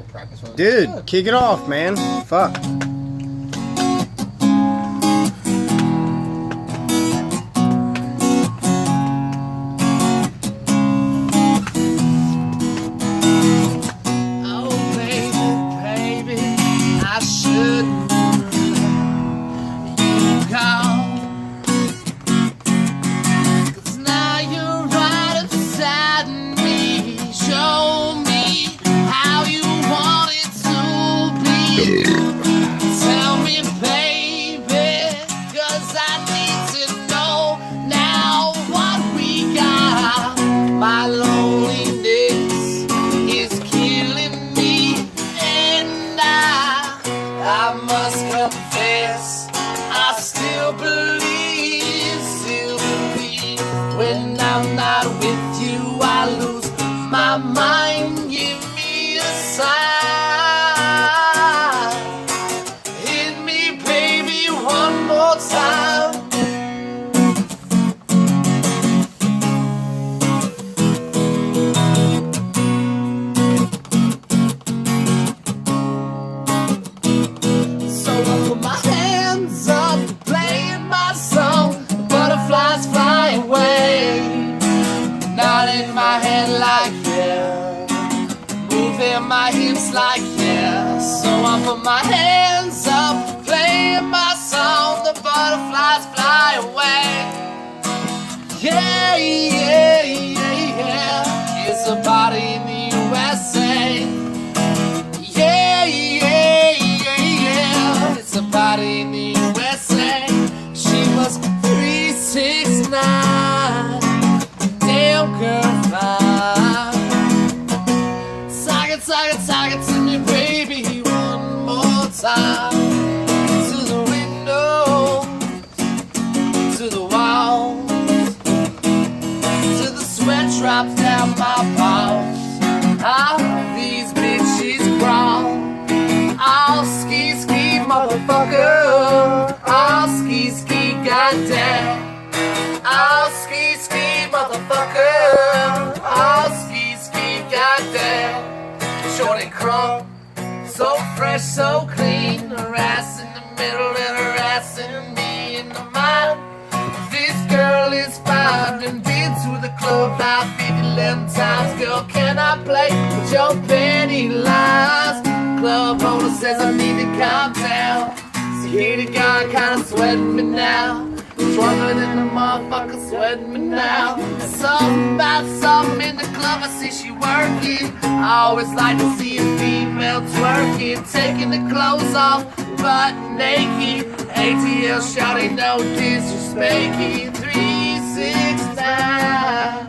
practice run. Dude, kick it off, man. Fuck. Oh, baby, I shouldn't you call. 'Cause now you're right beside me. Show me how you want it to be. Tell me, baby, 'cause I need to know now what we got. My loneliness is killing me, and I must confess, I still believe. When I'm not with you, I lose my mind. Give me a sign. Hit me, baby, one more time. So I put my hands up, playing my song. The butterflies fly away, nodding my head like yeah, moving my hips like yeah. So I put my hands up, playing my song. The butterflies fly away. Yeah, yeah, yeah, yeah. It's a party in the USA. Yeah, yeah, yeah, yeah. It's a party in the USA. She was 369. Damn girl, fine. Talk it to me, baby, one more time. To the window, to the wall, to the sweat drops down my balls. How these bitches crawl. I'll ski, motherfucker. I'll ski, goddamn. I'll ski, motherfucker. I'll ski, goddamn. Short and crumb, so fresh, so clean. Her ass in the middle and her ass in me in the mind. This girl is fine and been to the club about 50 times. Girl, can I play with your penny lines? Club owner says I need to calm down. Security guard kinda sweating me now. Drunker than the motherfucker sweating me now. Something about something in the club, I see she working. I always like to see a female twerking, taking the clothes off, butt naked. ATL shouting no disrespecting. 369.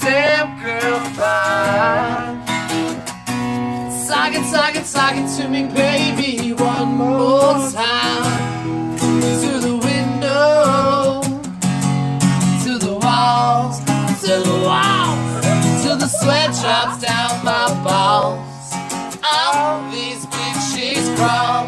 Damn girl, fine. Talk it to me, baby, one more time. To the window, to the walls, till the sweat drops down my balls. All these bitches crawl.